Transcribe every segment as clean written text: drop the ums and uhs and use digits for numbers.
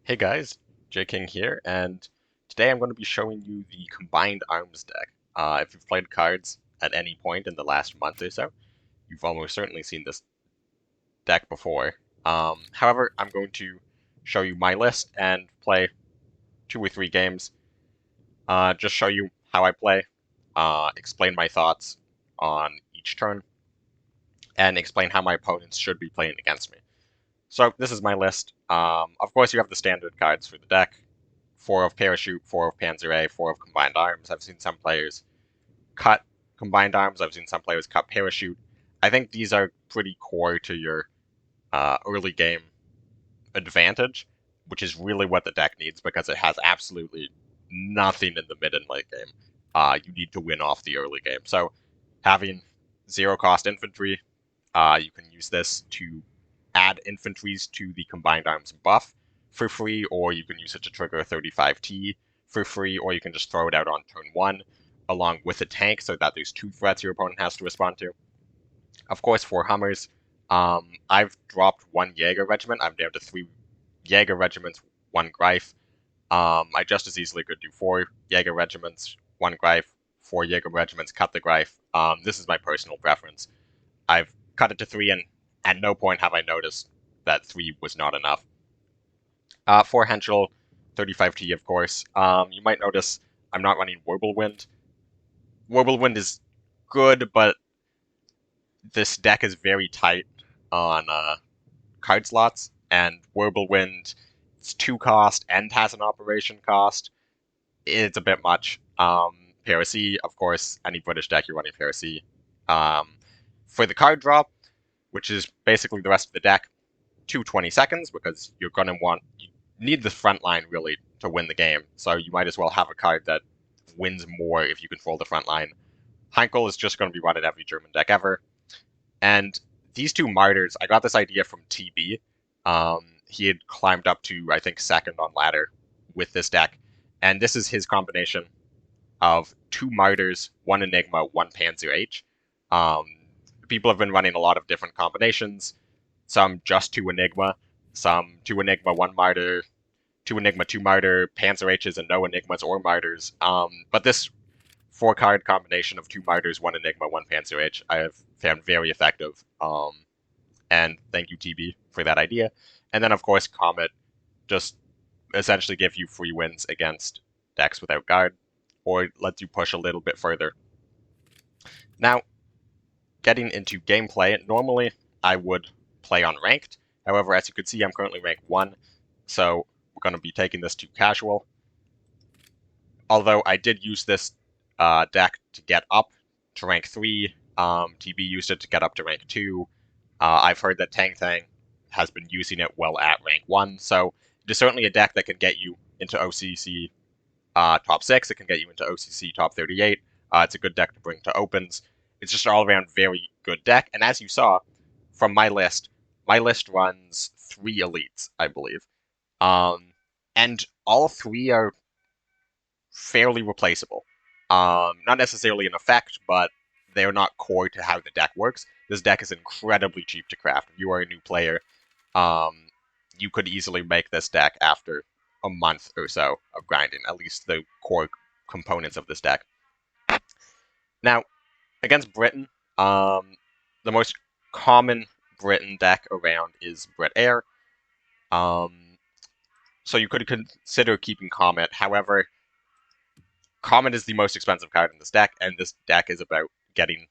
Hey guys, J King here, and today I'm going to be showing you the Combined Arms deck. If you've played cards at any point in the last month or so, you've almost certainly seen this deck before. However, I'm going to show you my list and play 2 or 3 games, just show you how I play, explain my thoughts on each turn, and explain how my opponents should be playing against me. So this is my list. Of course, you have the standard cards for the deck. 4 of Parachute, 4 of Panzer A, 4 of Combined Arms. I've seen some players cut Combined Arms. I've seen some players cut Parachute. I think these are pretty core to your early game advantage, which is really what the deck needs because it has absolutely nothing in the mid and late game. You need to win off the early game. So having 0 cost infantry, you can use this to add infantries to the Combined Arms buff for free, or you can use it to trigger 35T for free, or you can just throw it out on turn 1 along with a tank so that there's 2 threats your opponent has to respond to. Of course, for Hummers, I've dropped 1 Jaeger regiment. I'm down to 3 Jaeger regiments, 1 Greif. I just as easily could do 4 Jaeger regiments, 1 Greif, 4 Jaeger regiments, cut the Greif. This is my personal preference. I've cut it to 3, and at no point have I noticed that 3 was not enough. For Henschel, 35T, of course. You might notice I'm not running Wirbelwind. Wirbelwind is good, but this deck is very tight on card slots, and Wirbelwind, it's 2 cost and has an operation cost. It's a bit much. Piracy, of course, any British deck you're running Piracy. For the card drop, which is basically the rest of the deck, 220 seconds, because you need the front line really to win the game, so you might as well have a card that wins more if you control the front line. Heinkel is just going to be run in every German deck ever. And these 2 Martyrs, I got this idea from TB. He had climbed up to, I think, 2nd on ladder with this deck, and this is his combination of 2 Martyrs, 1 Enigma, 1 Panzer H. People have been running a lot of different combinations. Some just 2 Enigma, some 2 Enigma, 1 Martyr, 2 Enigma, 2 Martyr, Panzer H's, and no Enigmas or Martyrs. But this 4-card combination of 2 Martyrs, 1 Enigma, 1 Panzer H, I have found very effective. And thank you, TB, for that idea. And then, of course, Comet just essentially gives you free wins against decks without guard, or lets you push a little bit further. Now, getting into gameplay, normally I would play on ranked. However, as you can see, I'm currently ranked 1, so we're going to be taking this to casual. Although I did use this deck to get up to rank 3, TB used it to get up to rank 2. I've heard that Tang Tang has been using it well at rank 1, so it is certainly a deck that can get you into OCC top 6, it can get you into OCC top 38. It's a good deck to bring to opens. It's just an all-around very good deck, and as you saw from my list runs 3 elites, I believe. And all 3 are fairly replaceable. Not necessarily an effect, but they're not core to how the deck works. This deck is incredibly cheap to craft. If you are a new player, you could easily make this deck after a month or so of grinding, at least the core components of this deck. Now, against Britain, the most common Britain deck around is Brit Air. So you could consider keeping Comet. However, Comet is the most expensive card in this deck, and this deck is about getting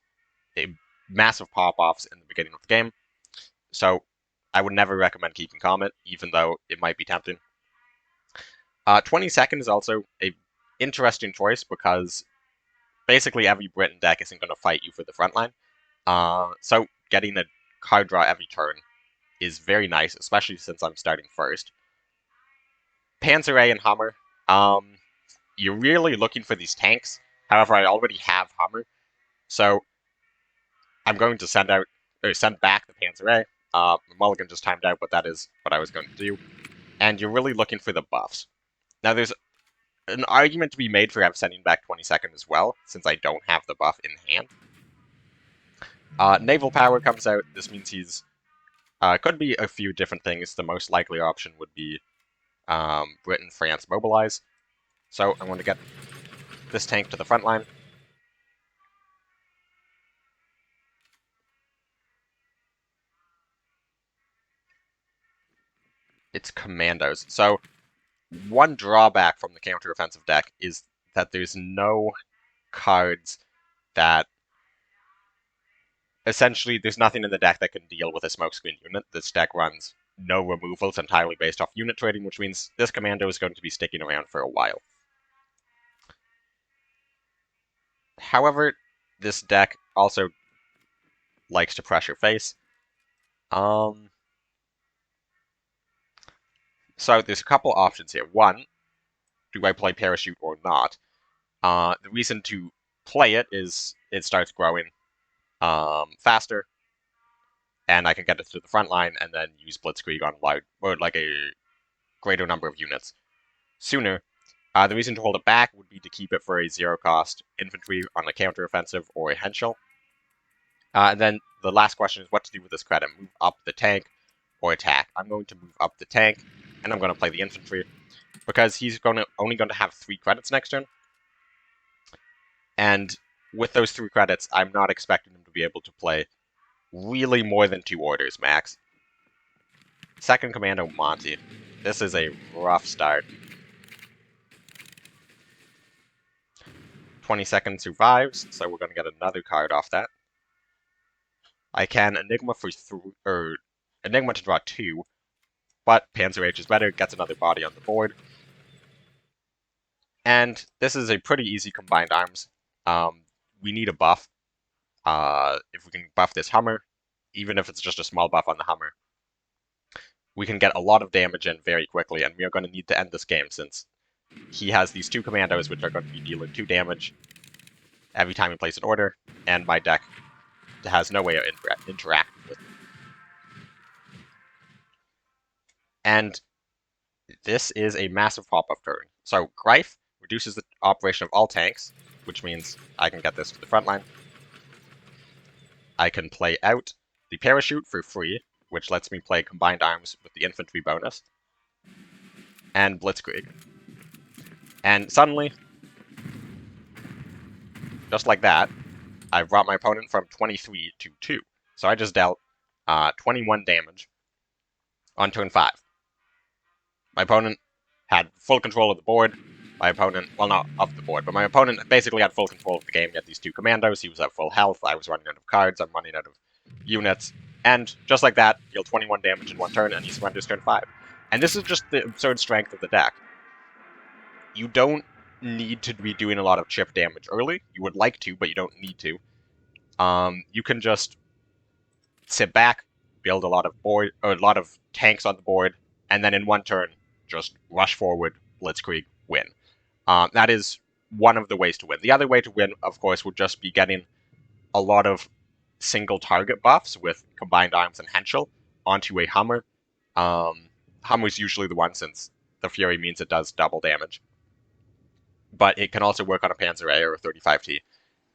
a massive pop-offs in the beginning of the game. So I would never recommend keeping Comet, even though it might be tempting. 22nd is also a interesting choice because basically every Britain deck isn't going to fight you for the front line. So getting a card draw every turn is very nice, especially since I'm starting first. Panzer A and Hummer. You're really looking for these tanks. However, I already have Hummer, so I'm going to send back the Panzer A. Mulligan just timed out, but that is what I was going to do. And you're really looking for the buffs. Now, there's an argument to be made for sending back 22nd as well, since I don't have the buff in hand. Naval Power comes out. This means he's... could be a few different things. The most likely option would be Britain, France mobilize. So I'm going to get this tank to the front line. It's commandos. So one drawback from the counteroffensive deck is that there's no cards that essentially there's nothing in the deck that can deal with a smokescreen unit. This deck runs no removals, entirely based off unit trading, which means this commando is going to be sticking around for a while. However, this deck also likes to pressure face. So there's a couple options here. One, do I play Parachute or not? The reason to play it is it starts growing faster, and I can get it to the front line and then use Blitzkrieg on like a greater number of units sooner. The reason to hold it back would be to keep it for a zero-cost infantry on a counteroffensive or a Henschel. And then the last question is what to do with this credit. Move up the tank or attack. I'm going to move up the tank, and I'm going to play the infantry, because he's only going to have 3 credits next turn. And with those 3 credits, I'm not expecting him to be able to play really more than 2 orders max. Second Commando Monty. This is a rough start. 22nd survives, so we're going to get another card off that. I can Enigma Enigma to draw 2, but Panzer H is better, gets another body on the board. And this is a pretty easy combined arms. We need a buff. If we can buff this Hummer, even if it's just a small buff on the Hummer, we can get a lot of damage in very quickly, and we are going to need to end this game since he has these 2 commandos which are going to be dealing 2 damage every time he plays an order, and my deck has no way of interacting with it. And this is a massive pop-up turn. So Greif reduces the operation of all tanks, which means I can get this to the front line. I can play out the Parachute for free, which lets me play combined arms with the infantry bonus, and Blitzkrieg. And suddenly, just like that, I've brought my opponent from 23 to 2. So I just dealt 21 damage on turn 5. My opponent had full control of the board. My opponent, well, not of the board, but my opponent basically had full control of the game. He had these 2 commandos. He was at full health. I was running out of cards. I'm running out of units. And just like that, deal 21 damage in 1 turn, and he surrenders turn 5. And this is just the absurd strength of the deck. You don't need to be doing a lot of chip damage early. You would like to, but you don't need to. You can just sit back, build a lot of tanks on the board, and then in 1 turn, just rush forward, Blitzkrieg, win. That is one of the ways to win. The other way to win, of course, would just be getting a lot of single target buffs with combined arms and Henschel onto a Hummer. Hummer's usually the one, since the Fury means it does double damage. But it can also work on a Panzer A or a 35T.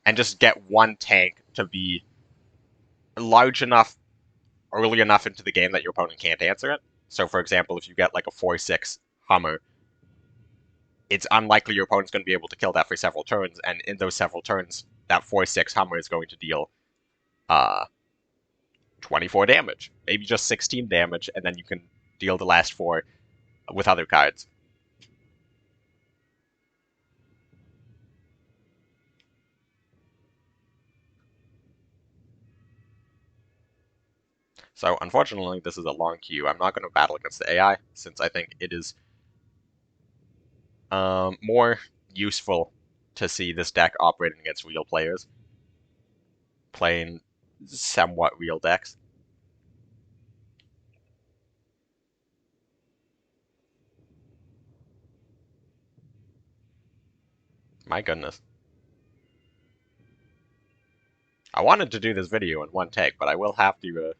And just get 1 tank to be large enough, early enough into the game that your opponent can't answer it. So, for example, if you get like a 4-6 Hummer, it's unlikely your opponent's going to be able to kill that for several turns, and in those several turns, that 4-6 Hummer is going to deal 24 damage, maybe just 16 damage, and then you can deal the last 4 with other cards. So, unfortunately, this is a long queue. I'm not going to battle against the AI, since I think it is more useful to see this deck operating against real players, playing somewhat real decks. My goodness. I wanted to do this video in 1 take, but I will have to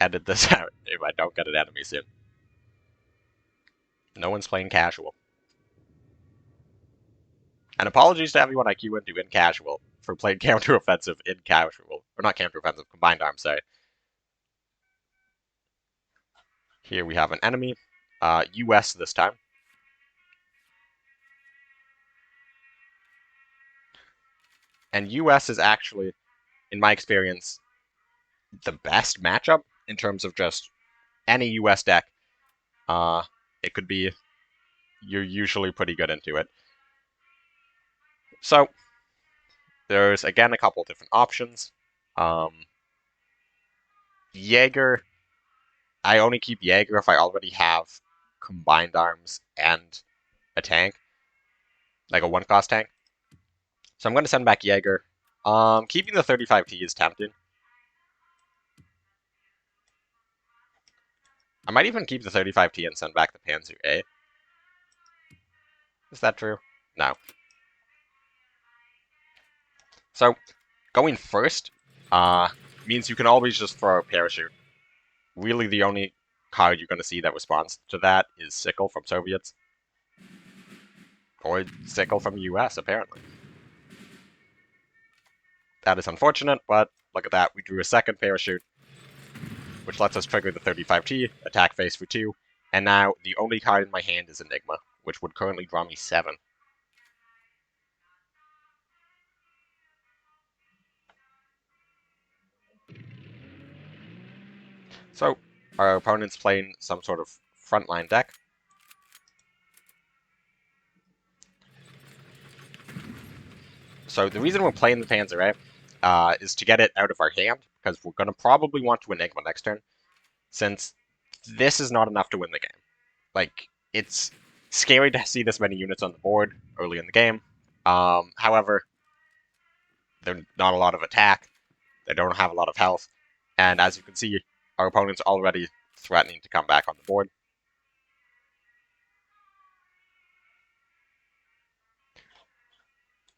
edit this out if I don't get an enemy soon. No one's playing casual. And apologies to everyone I queue into in casual for playing counteroffensive in casual. Or not counteroffensive, combined arms, sorry. Here we have an enemy. US this time. And US is actually, in my experience, the best matchup in terms of just any US deck. It could be, you're usually pretty good into it. So, there's again a couple different options. Jaeger, I only keep Jaeger if I already have combined arms and a tank, like a one-cost tank. So I'm going to send back Jaeger. Keeping the 35T is tempting. I might even keep the 35T and send back the Panzer A. Is that true? No. So, going first means you can always just throw a Parachute. Really, the only card you're going to see that responds to that is Sickle from Soviets. Or Sickle from US, apparently. That is unfortunate, but look at that. We drew a second Parachute, which lets us trigger the 35T, attack phase for 2, and now the only card in my hand is Enigma, which would currently draw me 7. So, our opponent's playing some sort of frontline deck. So the reason we're playing the Panzer A is to get it out of our hand, because we're going to probably want to Enigma next turn, since this is not enough to win the game. Like, it's scary to see this many units on the board early in the game. However, they're not a lot of attack, they don't have a lot of health, and as you can see, our opponent's already threatening to come back on the board.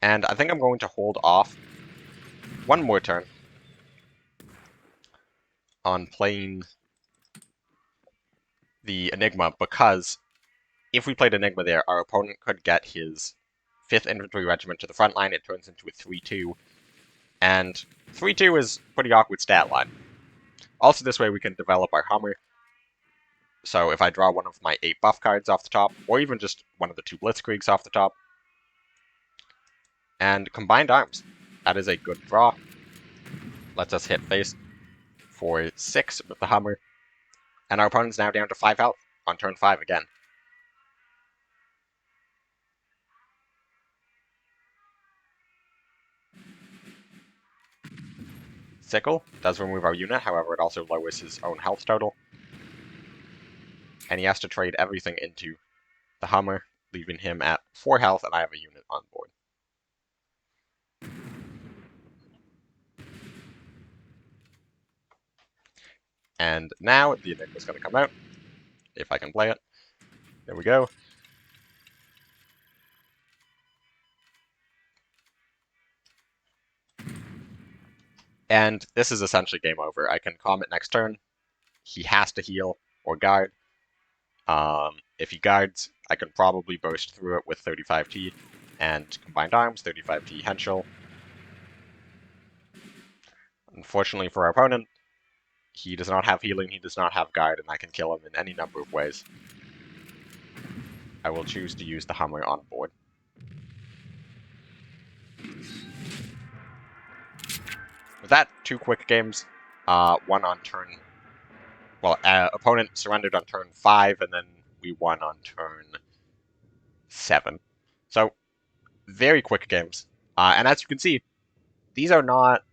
And I think I'm going to hold off one more turn on playing the Enigma, because if we played Enigma there, our opponent could get his 5th Infantry Regiment to the front line. It turns into a 3-2, and 3-2 is a pretty awkward stat line. Also, this way we can develop our Hummer. So if I draw one of my 8 buff cards off the top, or even just one of the 2 Blitzkriegs off the top, and combined arms, that is a good draw. Lets us hit face for 6 with the Hummer, and our opponent's now down to 5 health on turn 5 again. Sickle does remove our unit, however it also lowers his own health total. And he has to trade everything into the Hummer, leaving him at 4 health, and I have a unit on board. And now the Enigma's going to come out, if I can play it. There we go. And this is essentially game over. I can Comet next turn. He has to heal or guard. If he guards, I can probably burst through it with 35T and combined arms, 35T Henschel. Unfortunately for our opponent, he does not have healing, he does not have guard, and I can kill him in any number of ways. I will choose to use the Hummer on board. With that, 2 quick games, one on turn... Well, opponent surrendered on turn 5, and then we won on turn 7. So, very quick games. And as you can see, these are not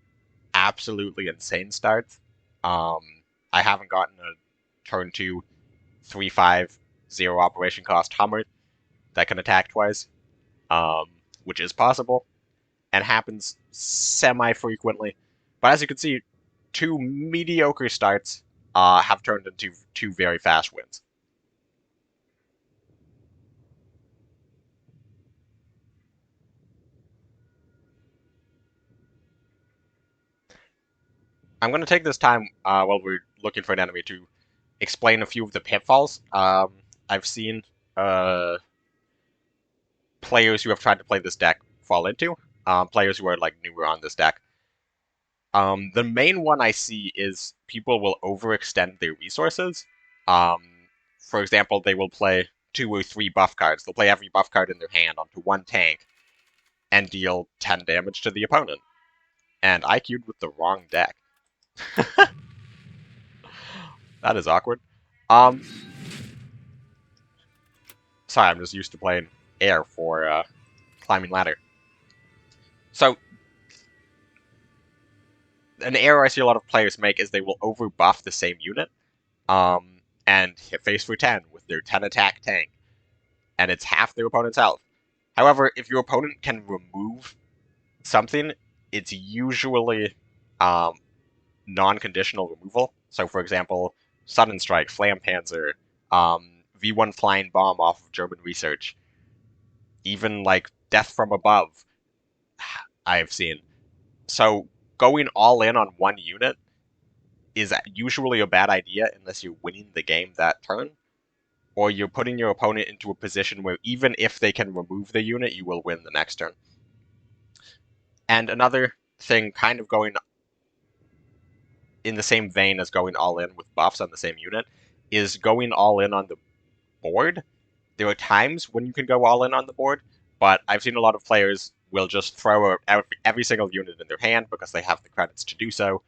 absolutely insane starts. I haven't gotten a turn 2, 3-5, 0 operation cost Hummer that can attack twice, which is possible, and happens semi-frequently. But as you can see, 2 mediocre starts have turned into 2 very fast wins. I'm going to take this time while we're looking for an enemy to explain a few of the pitfalls I've seen players who have tried to play this deck fall into, players who are like newer on this deck. The main one I see is people will overextend their resources. for example, they will play 2 or 3 buff cards. They'll play every buff card in their hand onto one tank and deal 10 damage to the opponent. And I queued with the wrong deck. That is awkward. Sorry, I'm just used to playing air for climbing ladder. So, an error I see a lot of players make is they will overbuff the same unit, and hit face for 10 with their 10 attack tank, and it's half their opponent's health. However, if your opponent can remove something, it's usually non-conditional removal. So, for example, Sudden Strike, Flampanzer, V1 Flying Bomb off of German research, even like Death from Above, I've seen. So, going all in on one unit is usually a bad idea unless you're winning the game that turn, or you're putting your opponent into a position where even if they can remove the unit, you will win the next turn. And another thing kind of going in the same vein as going all in with buffs on the same unit is going all in on the board. There are times when you can go all in on the board, but I've seen a lot of players will just throw every single unit in their hand because they have the credits to do so,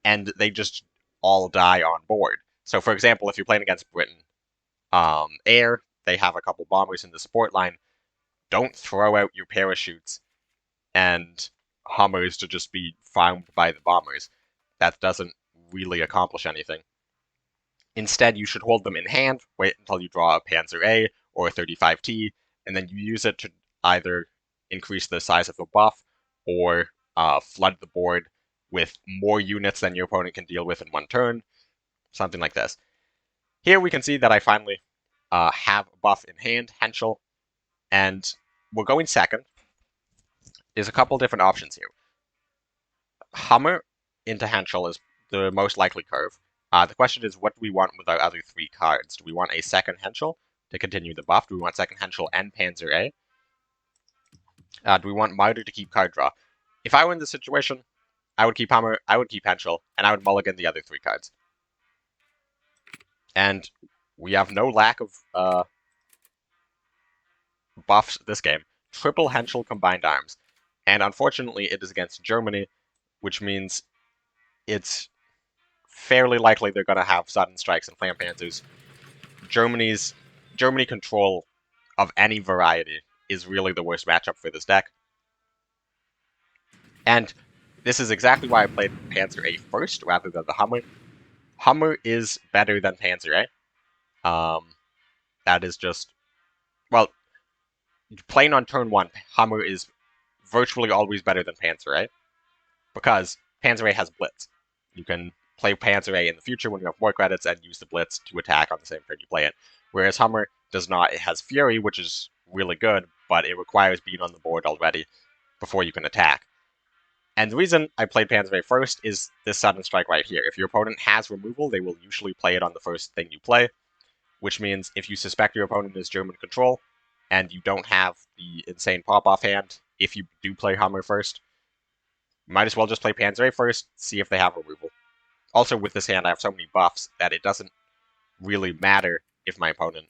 and they just all die on board. So, for example, if you're playing against Britain, Air, they have a couple bombers in the support line. Don't throw out your parachutes and Hummers to just be found by the bombers. That doesn't really accomplish anything. Instead, you should hold them in hand, wait until you draw a Panzer A or a 35T, and then you use it to either increase the size of the buff or flood the board with more units than your opponent can deal with in one turn, something like this. Here we can see that I finally have a buff in hand, Henschel, and we're going second. There's a couple different options here. Hummer into Henschel is the most likely curve. The question is, what do we want with our other 3 cards? Do we want a second Henschel to continue the buff? Do we want second Henschel and Panzer A? Do we want Martyr to keep card draw? If I were in this situation, I would keep Hummer, I would keep Henschel, and I would mulligan the other 3 cards. And we have no lack of buffs this game. Triple Henschel combined arms. And unfortunately, it is against Germany, which means it's fairly likely they're going to have Sudden Strikes and Flampanzers. Germany control of any variety is really the worst matchup for this deck. And this is exactly why I played Panzer A first rather than the Hummer. Hummer is better than Panzer A. That is just, well, playing on turn 1, Hummer is virtually always better than Panzer A, because Panzer A has Blitz. You can play Panzer A in the future when you have more credits and use the Blitz to attack on the same turn you play it. Whereas Hummer does not. It has Fury, which is really good, but it requires being on the board already before you can attack. And the reason I played Panzer A first is this Sudden Strike right here. If your opponent has removal, they will usually play it on the first thing you play, which means if you suspect your opponent is German control, and you don't have the insane pop-off hand, if you do play Hummer first, you might as well just play Panzer A first, see if they have removal. Also, with this hand, I have so many buffs that it doesn't really matter if my opponent,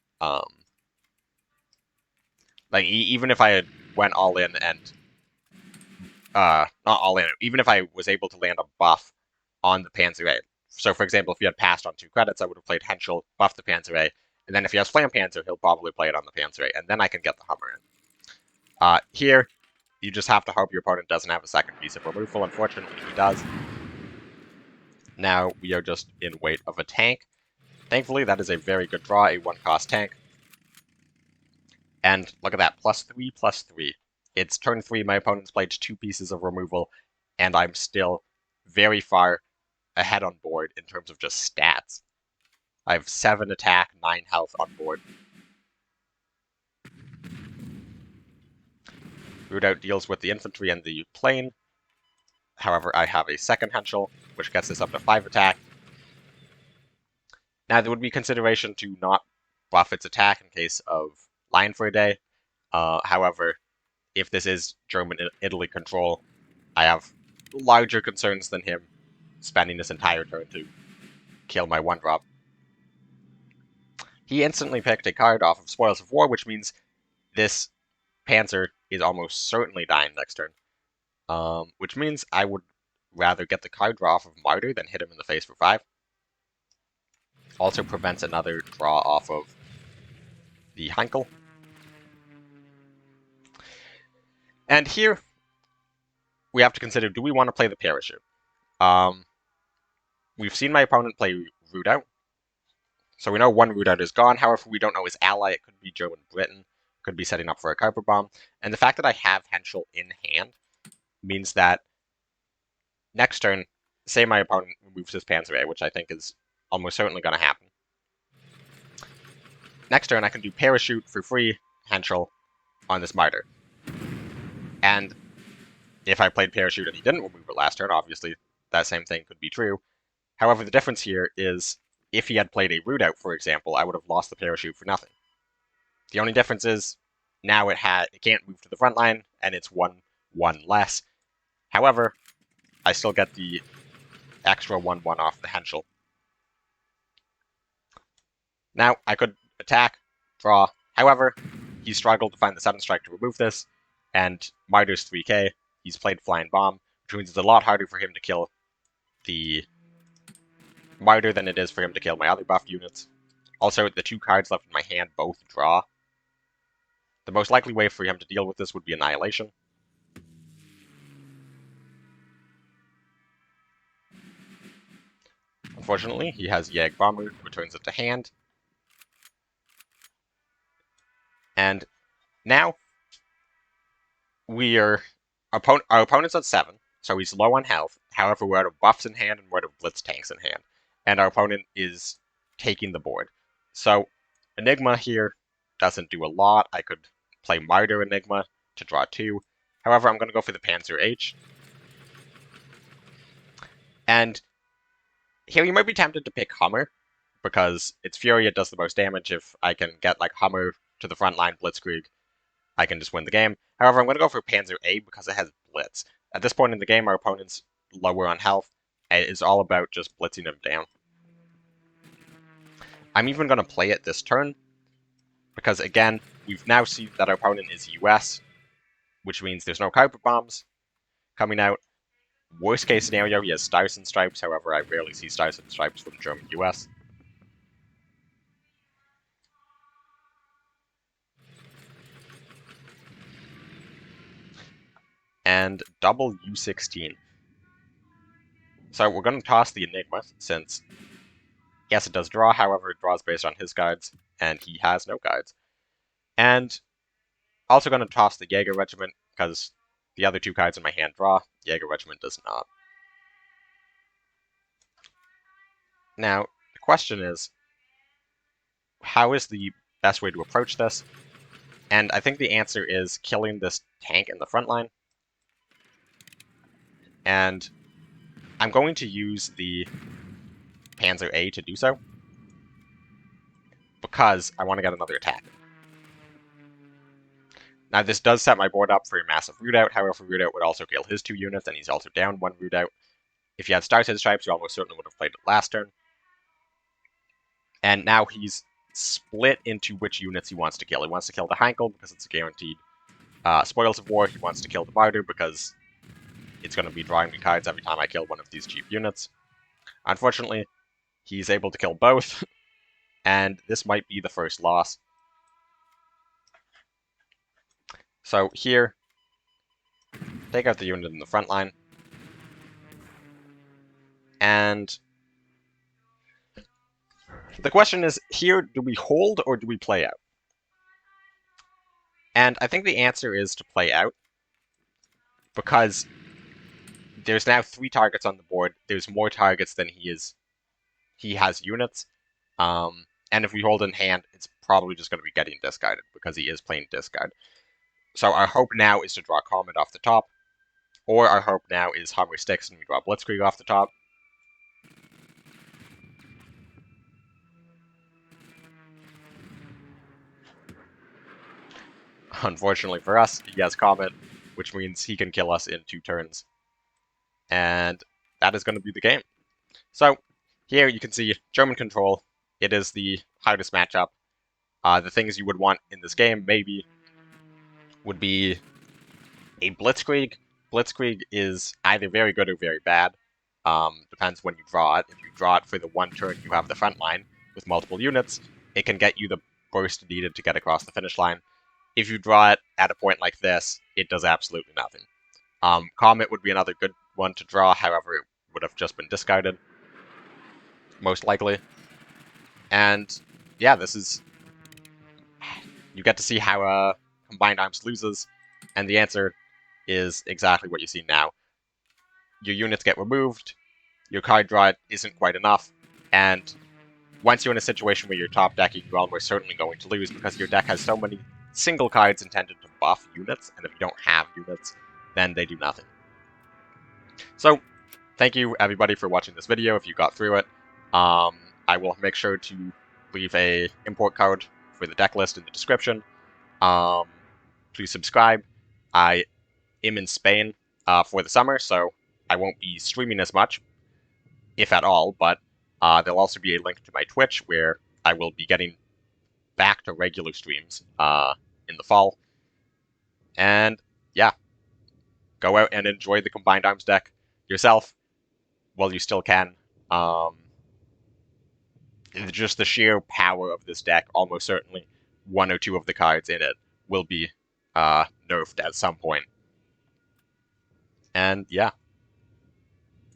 even if I had went all in and, not all in, even if I was able to land a buff on the Panzer A. So, for example, if you had passed on 2 credits, I would have played Henschel, buff the Panzer A, and then if he has Flampanzer, he'll probably play it on the Panzer A, and then I can get the Hummer in. Here, you just have to hope your opponent doesn't have a second piece of removal. Unfortunately, he does. Now, we are just in wait of a tank. Thankfully, that is a very good draw, a 1-cost tank. And look at that, +3/+3. It's turn 3, my opponent's played 2 pieces of removal, and I'm still very far ahead on board in terms of just stats. I have 7 attack, 9 health on board. Rootout deals with the infantry and the plane. However, I have a second Henschel, which gets this up to 5 attack. Now, there would be consideration to not buff its attack in case of Lion for a day. However, if this is German-Italy control, I have larger concerns than him spending this entire turn to kill my 1-drop. he instantly picked a card off of Spoils of War, which means this Panzer is almost certainly dying next turn. Which means I would rather get the card draw off of Martyr than hit him in the face for 5. Also prevents another draw off of the Heinkel. And here, we have to consider, do we want to play the Parachute? We've seen my opponent play Root Out, so we know one Root Out is gone. However, we don't know his ally. It could be German Britain, could be setting up for a Kuiper Bomb. And the fact that I have Henschel in hand means that next turn, say my opponent removes his Panzer A, which I think is almost certainly going to happen. Next turn, I can do Parachute for free, Henschel, on this Martyr. And if I played Parachute and he didn't remove it last turn, obviously that same thing could be true. However, the difference here is if he had played a Root Out, for example, I would have lost the Parachute for nothing. The only difference is now it can't move to the front line, and it's 1 less. However, I still get the extra 1/1 off the Henschel. Now, I could attack, draw. However, he struggled to find the 7 strike to remove this, and Martyr's 3k. He's played Flying Bomb, which means it's a lot harder for him to kill the Martyr than it is for him to kill my other buff units. Also, the 2 cards left in my hand both draw. The most likely way for him to deal with this would be Annihilation. Unfortunately, he has Jag Bomber, returns it to hand. And now, our opponent's at 7, so he's low on health. However, we're out of buffs in hand and we're out of blitz tanks in hand. And our opponent is taking the board. So, Enigma here doesn't do a lot. I could play Martyr Enigma to draw 2. However, I'm going to go for the Panzer H. And here you might be tempted to pick Hummer, because it's Fury, it does the most damage. If I can get like Hummer to the front line Blitzkrieg, I can just win the game. However, I'm going to go for Panzer A because it has Blitz. At this point in the game, our opponent's lower on health, and it's all about just blitzing him down. I'm even going to play it this turn, because again, we've now seen that our opponent is US, which means there's no Kuiper Bombs coming out. Worst case scenario, he has Stars and Stripes, however, I rarely see Stars and Stripes from German US. And double U16. So we're going to toss the Enigma, since, yes, it does draw, however, it draws based on his cards, and he has no cards. And also going to toss the Jaeger Regiment, because the other 2 cards in my hand draw, Jaeger Regiment does not. Now, the question is, how is the best way to approach this? And I think the answer is killing this tank in the front line. And I'm going to use the Panzer A to do so, because I want to get another attack. Now, this does set my board up for a massive Root Out. However, Root Out would also kill his 2 units, and he's also down 1 Root Out. If you had Stars and Stripes, you almost certainly would have played it last turn. And now he's split into which units he wants to kill. He wants to kill the Heinkel because it's a guaranteed Spoils of War. He wants to kill the Martyr because it's going to be drawing me cards every time I kill one of these cheap units. Unfortunately, he's able to kill both, and this might be the first loss. So here, take out the unit in the front line, and the question is, here, do we hold or do we play out? And I think the answer is to play out, because there's now 3 targets on the board. There's more targets than he has units. And if we hold in hand, it's probably just going to be getting discarded, because he is playing discard. So our hope now is to draw Comet off the top, or our hope now is Hummer sticks and we draw Blitzkrieg off the top. Unfortunately for us, he has Comet, which means he can kill us in 2 turns. And that is going to be the game. So, here you can see German control. It is the hardest matchup. The things you would want in this game maybe would be a Blitzkrieg. Blitzkrieg is either very good or very bad. Depends when you draw it. If you draw it for the one turn you have the front line with multiple units, it can get you the burst needed to get across the finish line. If you draw it at a point like this, it does absolutely nothing. Comet would be another good one to draw, however, it would have just been discarded, most likely. And yeah, this is... You get to see how Combined Arms loses, and the answer is exactly what you see now. Your units get removed, your card draw isn't quite enough, and once you're in a situation where you're top decking, you're almost certainly going to lose because your deck has so many single cards intended to buff units, and if you don't have units, then they do nothing. So, thank you everybody for watching this video if you got through it. I will make sure to leave a import card for the deck list in the description. Please subscribe. I am in Spain for the summer, so I won't be streaming as much, if at all, but there'll also be a link to my Twitch where I will be getting back to regular streams in the fall. And yeah, go out and enjoy the Combined Arms deck yourself while you still can. Just the sheer power of this deck, almost certainly one or two of the cards in it will be nerfed at some point. And yeah.